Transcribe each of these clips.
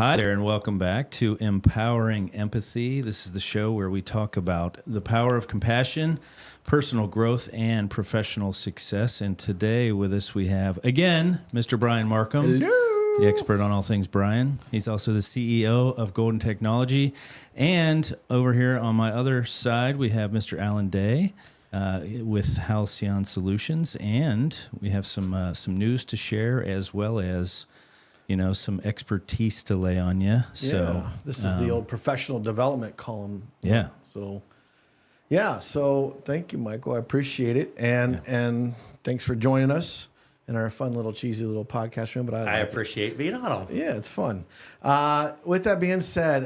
Hi there, and welcome back to Empowering Empathy. This is the show where we talk about the power of compassion, personal growth, and professional success. And today with us we have, again, Mr. Brian Marcum. Hello. The expert on all things Brian. He's also the CEO of Golden Technology. And over here on my other side, we have Mr. Alan Day with Halcyon Solutions. And we have some news to share, as well as some expertise to lay on you. So this is the old professional development column. Yeah. So thank you, Michael. I appreciate it. And thanks for joining us in our fun little cheesy little podcast room. But I appreciate being on them. Yeah, it's fun. With that being said,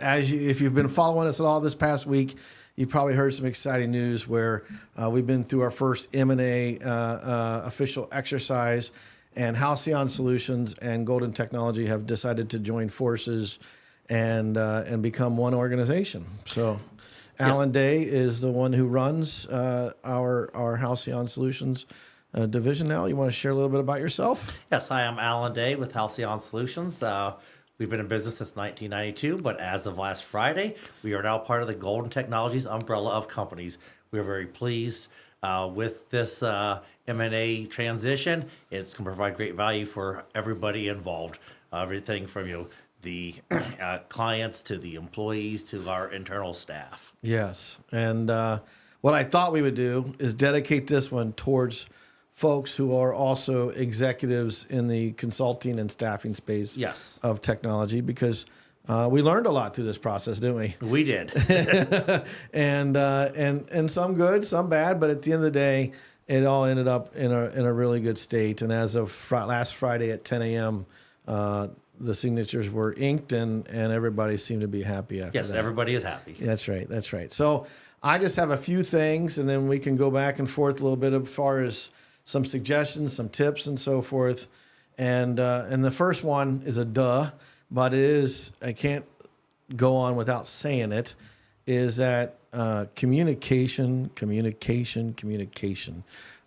if you've been following us at all this past week, you probably heard some exciting news where we've been through our first M&A official exercise. And Halcyon Solutions and Golden Technology have decided to join forces and become one organization. So, Alan Day is the one who runs our Halcyon Solutions division now. You want to share a little bit about yourself? Yes, I am Alan Day with Halcyon Solutions. We've been in business since 1992, but as of last Friday, we are now part of the Golden Technologies umbrella of companies. We are very pleased with this M&A transition. It's going to provide great value for everybody involved. Everything from the clients to the employees to our internal staff. Yes, and what I thought we would do is dedicate this one towards folks who are also executives in the consulting and staffing space of technology, because we learned a lot through this process, didn't we? We did. and some good, some bad, but at the end of the day, it all ended up in a really good state. And as of last Friday at 10 a.m., the signatures were inked, and everybody seemed to be happy after that. Yes, everybody is happy. That's right. That's right. So I just have a few things, and then we can go back and forth a little bit as far as some suggestions, some tips, and so forth. And the first one is a duh, but it is, I can't go on without saying it, is that communication.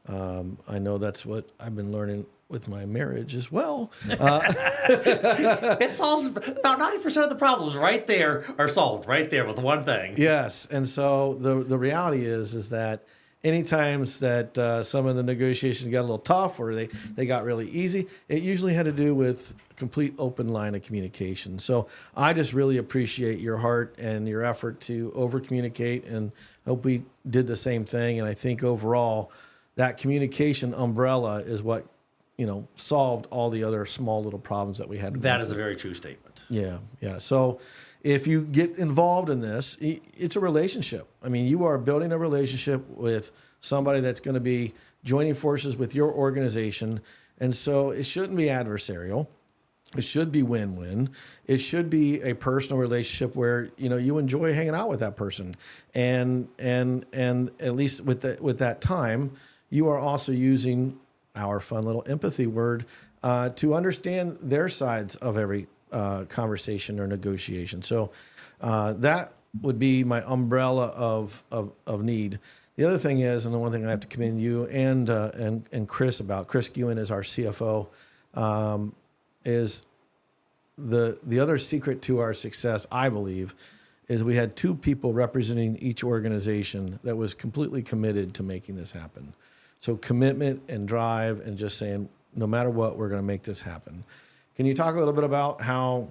I know that's what I've been learning with my marriage as well. It solves about 90% of the problems right there are solved right there with one thing. Yes. And so the reality is that any times that some of the negotiations got a little tough or they got really easy, it usually had to do with complete open line of communication. So I just really appreciate your heart and your effort to over communicate, and hope we did the same thing. And I think overall that communication umbrella is what solved all the other small little problems that we had. That is a very true statement. Yeah. So if you get involved in this, it's a relationship. I mean, you are building a relationship with somebody that's going to be joining forces with your organization. And so it shouldn't be adversarial. It should be win-win. It should be a personal relationship where, you enjoy hanging out with that person. And at least with that time, you are also using our fun little empathy word to understand their sides of every conversation or negotiation. So that would be my umbrella of need. The other thing is, and the one thing I have to commend you and Chris about, Chris Gewen is our CFO, is the other secret to our success, I believe, is we had two people representing each organization that was completely committed to making this happen. So commitment and drive and just saying, no matter what, we're going to make this happen. Can you talk a little bit about how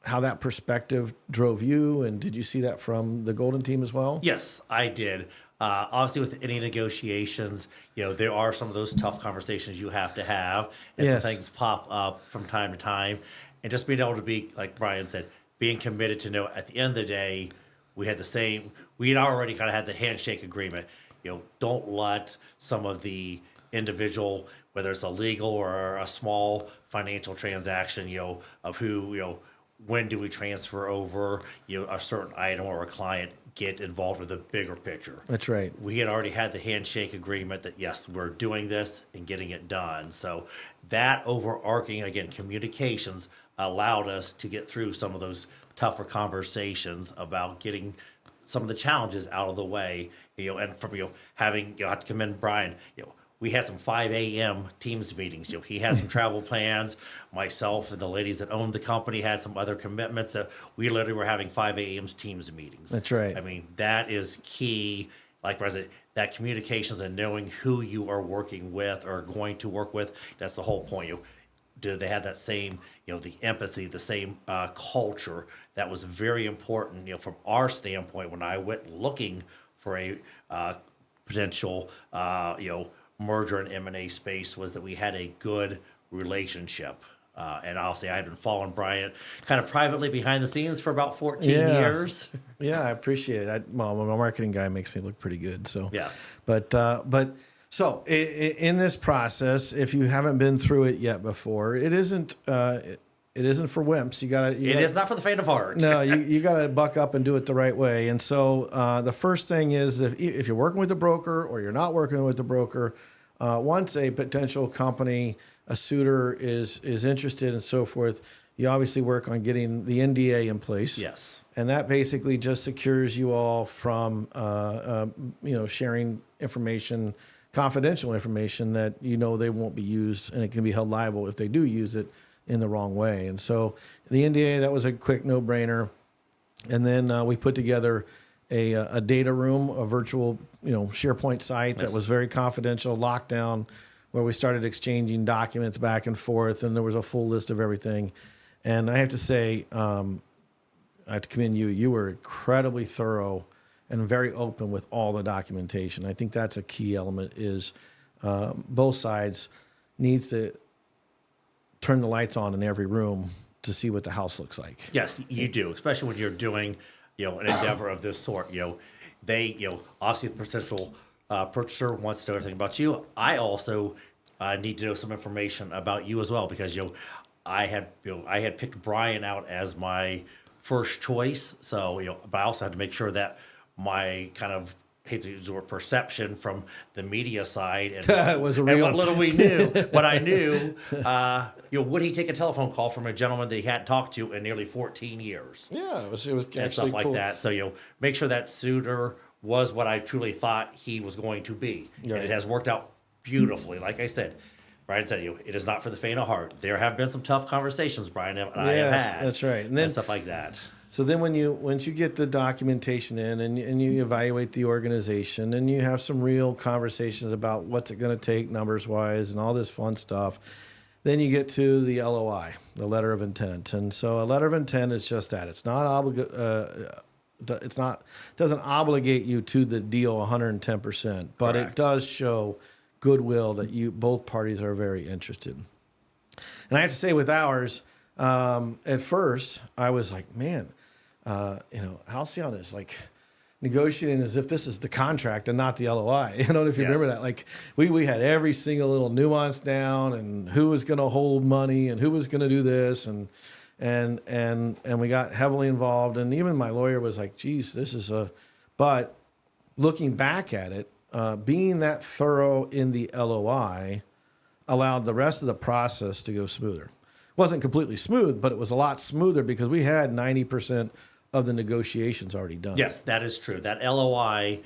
that perspective drove you, and did you see that from the Golden team as well? Yes, I did. Obviously, with any negotiations, there are some of those tough conversations you have to have, and some things pop up from time to time. And just being able to be, like Brian said, being committed to know at the end of the day, we had already kind of had the handshake agreement. Don't let some of the individual, whether it's a legal or a small financial transaction, of who, when do we transfer over, a certain item or a client, get involved with the bigger picture. That's right. We had already had the handshake agreement that, yes, we're doing this and getting it done. So that overarching, again, communications allowed us to get through some of those tougher conversations about getting some of the challenges out of the way, and from, having, I have to commend Brian, we had some 5 a.m. Teams meetings. He had some travel plans. Myself and the ladies that owned the company had some other commitments. So we literally were having 5 a.m. Teams meetings. That's right. I mean, that is key. Like President, that communications and knowing who you are working with or going to work with. That's the whole point. Do they have that same, the empathy, the same culture? That was very important, from our standpoint when I went looking for a potential, merger and M&A space, was that we had a good relationship. And I'll say I had been following Brian kind of privately behind the scenes for about 14 years. Yeah, I appreciate it. Well, my marketing guy makes me look pretty good. So yes, but so in this process, if you haven't been through it yet before, it isn't for wimps. It is not for the faint of heart. No, you got to buck up and do it the right way. And so the first thing is if you're working with a broker or you're not working with a broker, once a potential company, a suitor is interested and so forth, you obviously work on getting the NDA in place. Yes. And that basically just secures you all from, sharing information, confidential information that they won't be used, and it can be held liable if they do use it in the wrong way. And so the NDA, that was a quick no-brainer. And then we put together a data room, a virtual SharePoint site that was very confidential, locked down, where we started exchanging documents back and forth, and there was a full list of everything. And I have to say, I have to commend you. You were incredibly thorough and very open with all the documentation. I think that's a key element, is both sides needs to turn the lights on in every room to see what the house looks like. Yes, you do, especially when you're doing, an endeavor of this sort. They, obviously the potential purchaser wants to know everything about you. I also need to know some information about you as well, because, I had picked Brian out as my first choice. So, but I also had to make sure that my kind of, hate to use the word, perception from the media side and, was and what little we knew, what I knew, would he take a telephone call from a gentleman that he hadn't talked to in nearly 14 years? Yeah, it was and actually stuff like cool. that. So, make sure that suitor was what I truly thought he was going to be. Right. And it has worked out beautifully. Like I said, Brian said, it is not for the faint of heart. There have been some tough conversations Brian and I have had. That's right. And then stuff like that. So then once you get the documentation in and you evaluate the organization and you have some real conversations about what's it going to take numbers wise and all this fun stuff, then you get to the LOI, the letter of intent. And so a letter of intent is just that. It's not doesn't obligate you to the deal 110%, but Correct. It does show goodwill that both parties are very interested. And I have to say with ours, at first I was like, man, Halcyon is like negotiating as if this is the contract and not the LOI. I don't know if you remember that. Like we had every single little nuance down, and who was going to hold money and who was going to do this, and we got heavily involved. And even my lawyer was like, geez, but looking back at it, being that thorough in the LOI allowed the rest of the process to go smoother. Wasn't completely smooth, but it was a lot smoother because we had 90% of the negotiations already done. Yes, that is true. That LOI,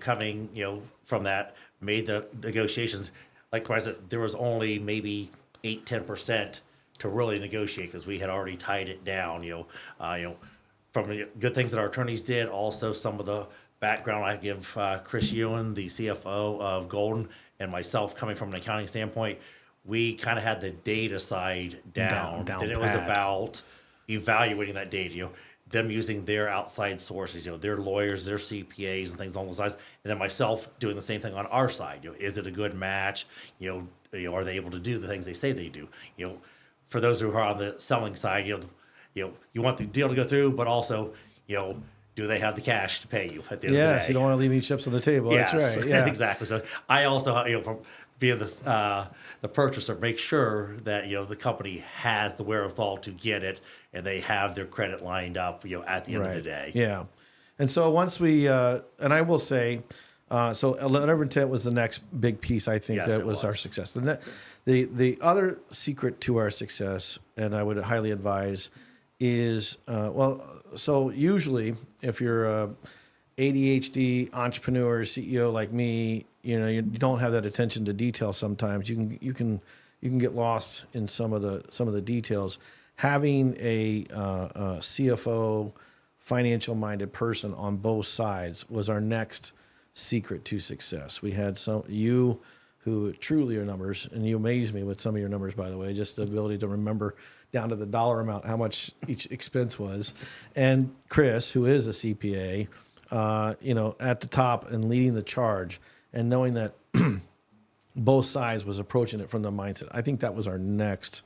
coming, from that made the negotiations, like I said, there was only maybe 8-10% to really negotiate because we had already tied it down, from the good things that our attorneys did, also some of the background I give Chris Ewan, the CFO of Golden, and myself coming from an accounting standpoint, we kind of had the data side down. Down Then it was about evaluating that data, them using their outside sources, their lawyers, their CPAs and things along those lines. And then myself doing the same thing on our side. Is it a good match? Are they able to do the things they say they do? For those who are on the selling side, you want the deal to go through, but also, do they have the cash to pay you at the end of the day? Yes, you don't want to leave any chips on the table. Yes, That's right. Yeah, exactly. So I also, from being the purchaser, make sure that the company has the wherewithal to get it, and they have their credit lined up, at the end of the day. Yeah, and so once we, and I will say, so a letter of intent was the next big piece. I think that was our success. And the other secret to our success, and I would highly advise, is so usually if you're a ADHD entrepreneur, CEO like me, you don't have that attention to detail. Sometimes you can get lost in some of the details. Having a CFO, financial minded person on both sides was our next secret to success. We had you who truly are numbers, and you amaze me with some of your numbers, by the way, just the ability to remember down to the dollar amount how much each expense was. And Chris, who is a CPA, at the top and leading the charge, and knowing that both sides was approaching it from the mindset. I think that was our next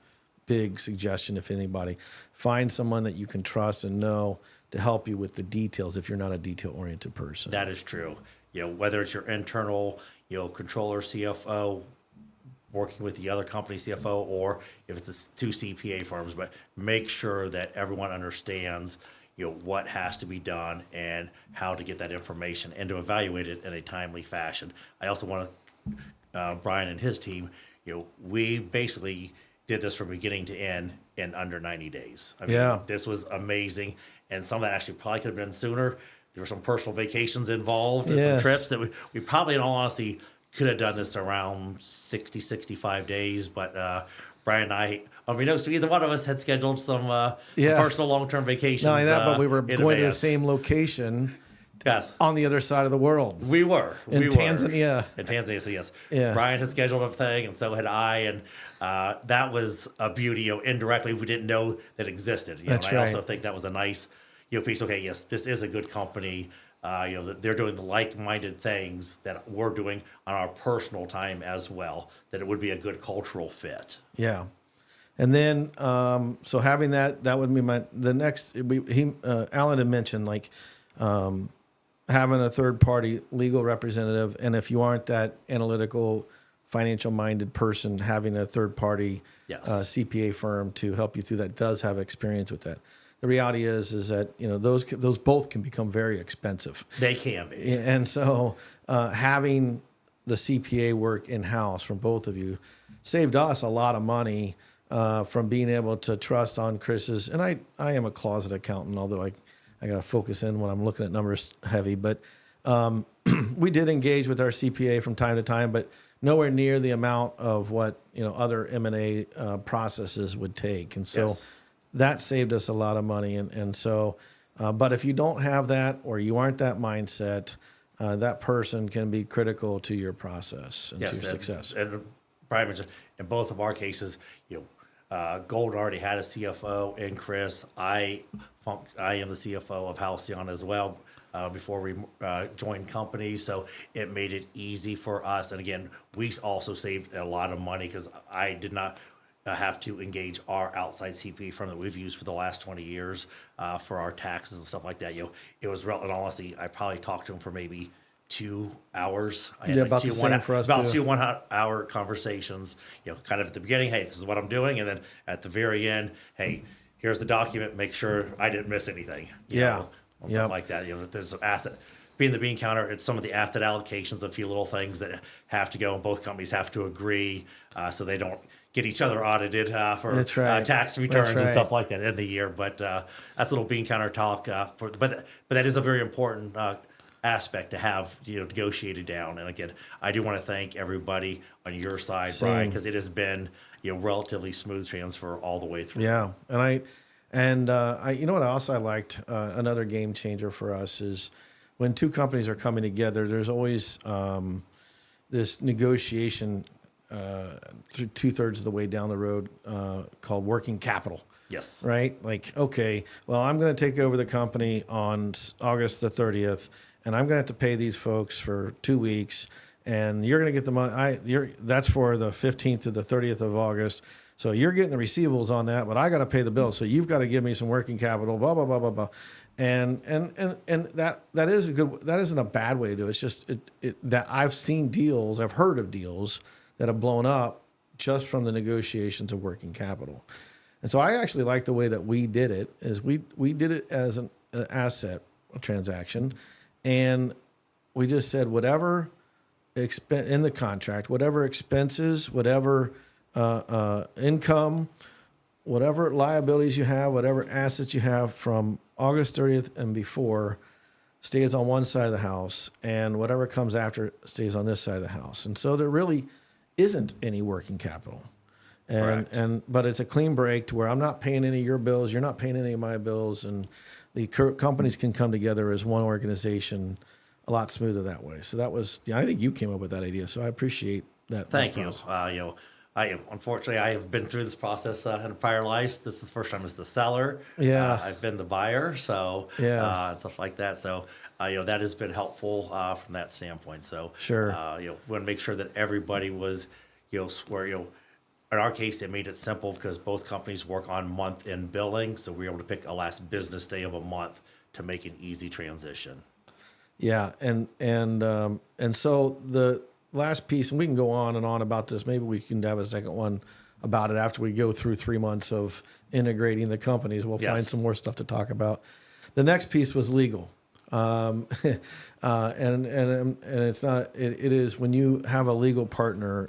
big suggestion. If anybody, find someone that you can trust and know to help you with the details if you're not a detail-oriented person. That is true. Whether it's your internal, controller, CFO, working with the other company CFO, or if it's the two CPA firms, but make sure that everyone understands, what has to be done and how to get that information and to evaluate it in a timely fashion. I also want to, Brian and his team, we basically did this from beginning to end in under 90 days. I mean, this was amazing. And some of that actually probably could have been sooner. There were some personal vacations involved and some trips that we probably, in all honesty, could have done this around 60, 65 days. But Brian and I, unbeknownst to either one of us, had scheduled some personal long-term vacations. Not only that, but we were going to the same location on the other side of the world. We were. In Tanzania. In Tanzania, so yes. Yeah. Brian had scheduled a thing, and so had I. And that was a beauty, indirectly, we didn't know that existed. That's and I right. also think that was a nice piece. Okay, yes, this is a good company. That they're doing the like-minded things that we're doing on our personal time as well, that it would be a good cultural fit. Yeah. And then, so having that would be the next, Alan had mentioned having a third-party legal representative. And if you aren't that analytical, financial-minded person, having a third-party CPA firm to help you through that does have experience with that. The reality is that those both can become very expensive. They can be, and so having the CPA work in house from both of you saved us a lot of money from being able to trust on Chris's. And I am a closet accountant, although I got to focus in when I'm looking at numbers heavy. But we did engage with our CPA from time to time, but nowhere near the amount of what other M&A processes would take. And so. Yes. That saved us a lot of money. And so, but if you don't have that or you aren't that mindset, that person can be critical to your process and to your success. And Brian mentioned, in both of our cases, Golden already had a CFO in Chris. I am the CFO of Halcyon as well before we joined company. So it made it easy for us. And again, we also saved a lot of money because I did not have to engage our outside CPA firm that we've used for the last 20 years for our taxes and stuff like that. It was in all honesty, I probably talked to him for maybe 2 hours. I had about the same for us about too. 2 1-hour conversations. Kind of at the beginning, hey, this is what I'm doing, and then at the very end, hey, here's the document. Make sure I didn't miss anything. Stuff like that. There's some asset. Being the bean counter, it's some of the asset allocations, a few little things that have to go, and both companies have to agree so they don't get each other audited for tax returns and stuff like that in the year. But that's a little bean counter talk. But that is a very important aspect to have negotiated down. And again, I do want to thank everybody on your side, Brian, because it has been relatively smooth transfer all the way through. Yeah, and I what else I liked, another game changer for us is when two companies are coming together, there's always this negotiation through 2/3 of the way down the road called working capital. Yes. Right? Okay, well, I'm going to take over the company on August the 30th, and I'm going to have to pay these folks for 2 weeks, and you're going to get the money. That's for the 15th to the 30th of August. So you're getting the receivables on that, but I got to pay the bill. So you've got to give me some working capital, blah, blah, blah, blah, blah. And that is a good, that isn't a bad way to do it. It's just that I've seen deals, I've heard of deals that have blown up just from the negotiations of working capital. And so I actually like the way that we did it is we did it as an asset transaction. And we just said whatever in the contract, whatever expenses, whatever income, whatever liabilities you have, whatever assets you have from August 30th and before, stays on one side of the house, and whatever comes after stays on this side of the house. And so there really isn't any working capital. But it's a clean break to where I'm not paying any of your bills, you're not paying any of my bills, and the companies can come together as one organization a lot smoother that way. So that was, I think you came up with that idea. So I appreciate that. Thank you. Unfortunately, I have been through this process in prior lives. This is the first time as the seller. Yeah. I've been the buyer, so and stuff like that. So that has been helpful from that standpoint. So Sure. We want to make sure that everybody was where in our case it made it simple because both companies work on month-end billing, so we were able to pick a last business day of a month to make an easy transition. Yeah, and so the last piece, and we can go on and on about this. Maybe we can have a second one about it after we go through 3 months of integrating the companies. We'll find some more stuff to talk about. The next piece was legal, and it's not. It is when you have a legal partner.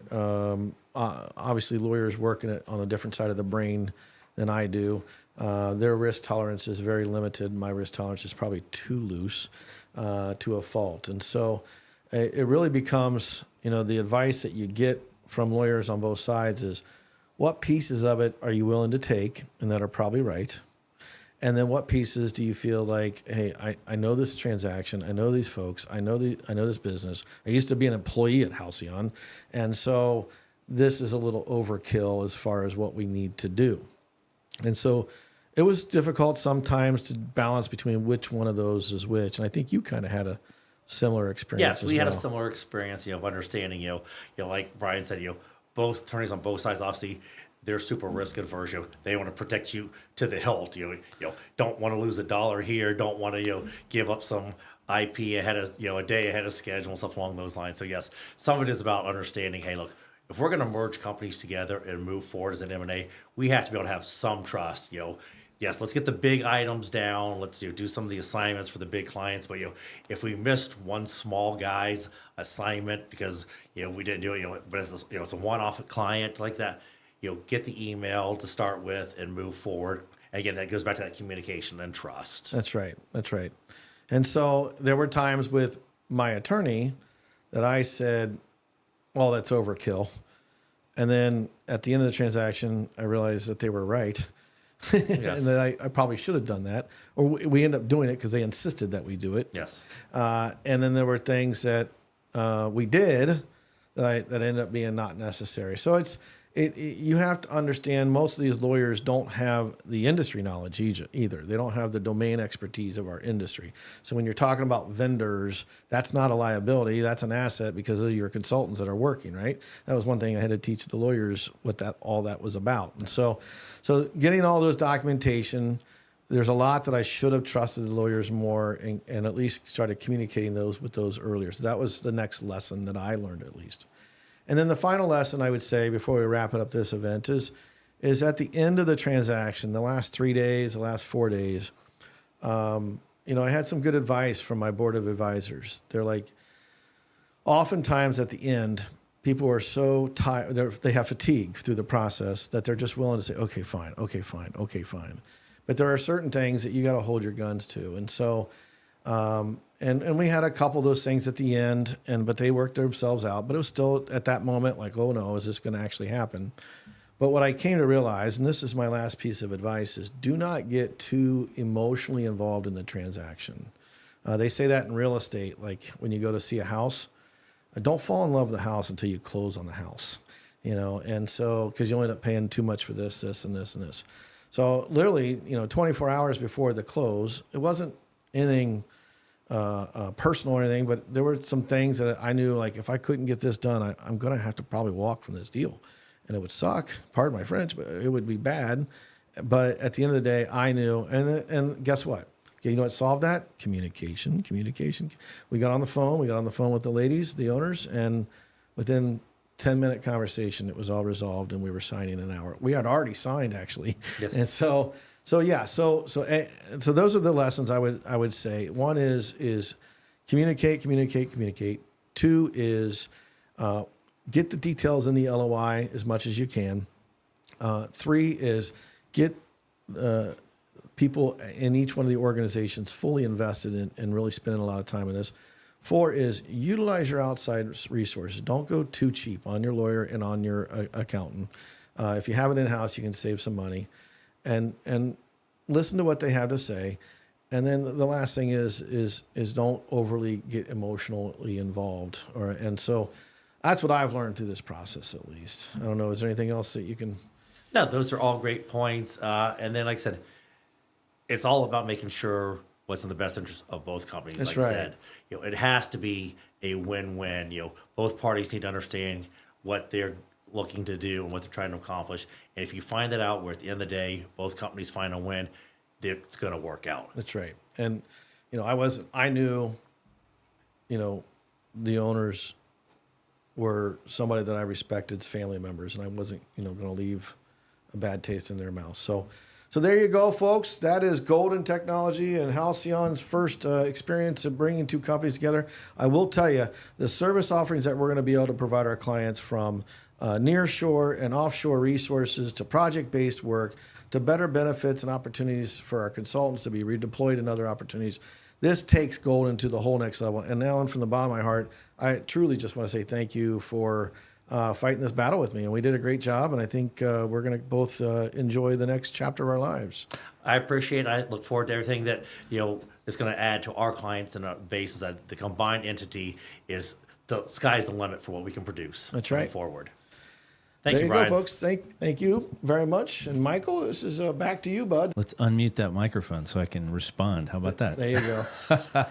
Obviously, lawyers work on a different side of the brain than I do. Their risk tolerance is very limited. My risk tolerance is probably too loose to a fault. And so it really becomes, the advice that you get from lawyers on both sides is what pieces of it are you willing to take and that are probably right? And then what pieces do you feel like, hey, I know this transaction, I know these folks, I know this business. I used to be an employee at Halcyon, and so this is a little overkill as far as what we need to do. And so it was difficult sometimes to balance between which one of those is which. And I think you kind of had a similar experience. Yes, we had a similar experience, of understanding, like Brian said, both attorneys on both sides, obviously, they're super risk adverse. They want to protect you to the hilt. Don't want to lose $1 here. Don't want to give up some IP ahead of a day ahead of schedule and stuff along those lines. So yes, some of it is about understanding. Hey, look, if we're going to merge companies together and move forward as an M&A, we have to be able to have some trust. Yes, let's get the big items down. Let's do some of the assignments for the big clients. But if we missed one small guy's assignment because we didn't do it, but it's a one-off client like that, get the email to start with and move forward. And again, that goes back to that communication and trust. That's right. And so there were times with my attorney that I said, well, that's overkill. And then at the end of the transaction, I realized that they were right. Yes. And that I probably should have done that. Or we end up doing it because they insisted that we do it. Yes. And then there were things that we did that ended up being not necessary. So you have to understand most of these lawyers don't have the industry knowledge either. They don't have the domain expertise of our industry. So when you're talking about vendors, that's not a liability. That's an asset because of your consultants that are working, right? That was one thing I had to teach the lawyers what all that was about. And so getting all those documentation, there's a lot that I should have trusted the lawyers more and at least started communicating those with those earlier. So that was the next lesson that I learned at least. And then the final lesson I would say before we wrap it up this event is at the end of the transaction, the last 3 days, the last 4 days, I had some good advice from my board of advisors. They're like, oftentimes at the end, people are so tired, they have fatigue through the process that they're just willing to say, okay, fine. But there are certain things that you got to hold your guns to. And so, and we had a couple of those things at the end, but they worked themselves out. But it was still at that moment like, oh no, is this going to actually happen? But what I came to realize, and this is my last piece of advice, is do not get too emotionally involved in the transaction. They say that in real estate, like when you go to see a house, don't fall in love with the house until you close on the house, and so because you'll end up paying too much for this, and this, and this. So literally, 24 hours before the close, it wasn't anything personal or anything, but there were some things that I knew, like if I couldn't get this done, I'm going to have to probably walk from this deal, and it would suck. Pardon my French, but it would be bad. But at the end of the day, I knew, and guess what? Okay, what solved that? Communication. We got on the phone with the ladies, the owners, and within 10-minute conversation, it was all resolved, and we were signing an hour. We had already signed, actually. Yes. And so those are the lessons I would say. One is communicate. 2 is get the details in the LOI as much as you can. 3 is get people in each one of the organizations fully invested in and really spending a lot of time in this. 4 is utilize your outside resources. Don't go too cheap on your lawyer and on your accountant. If you have it in-house, you can save some money. And listen to what they have to say. And then the last thing is don't overly get emotionally involved. And so that's what I've learned through this process, at least. I don't know. Is there anything else that you can? No, those are all great points. And then, like I said, it's all about making sure what's in the best interest of both companies. That's like right. I said, it has to be a win-win. Both parties need to understand what they're looking to do and what they're trying to accomplish. And if you find that out, where at the end of the day, both companies find a win, it's going to work out. That's right. And, I knew, the owners were somebody that I respected as family members, and I wasn't, going to leave a bad taste in their mouth. So there you go, folks. That is Golden Technology and Halcyon's first experience of bringing two companies together. I will tell you, the service offerings that we're going to be able to provide our clients, from nearshore and offshore resources to project-based work to better benefits and opportunities for our consultants to be redeployed in other opportunities. This takes Golden to the whole next level. And now, and from the bottom of my heart, I truly just want to say thank you for fighting this battle with me. And we did a great job. And I think we're going to both enjoy the next chapter of our lives. I appreciate it. I look forward to everything that, is going to add to our clients and our bases. That the combined entity is the sky's the limit for what we can produce. That's right. Going forward. Thank There you, you Brian. go, folks. Thank you very much. And Michael, this is back to you, bud. Let's unmute that microphone so I can respond. How about that? There you go.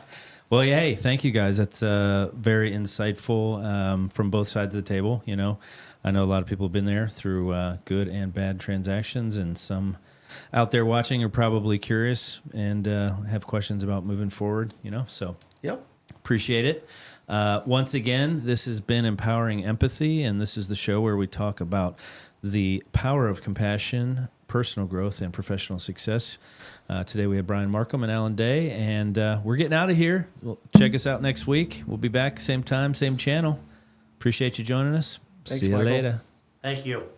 Well, yeah, hey, thank you guys. That's very insightful from both sides of the table. I know a lot of people have been there through good and bad transactions, and some out there watching are probably curious and have questions about moving forward. So Yep. appreciate it. Once again, this has been Empowering Empathy, and this is the show where we talk about the power of compassion, personal growth, and professional success. Today we have Brian Marcum and Alan Day, and we're getting out of here. Well, check us out next week. We'll be back same time, same channel. Appreciate you joining us. Thanks, See you Michael. later. Thank you.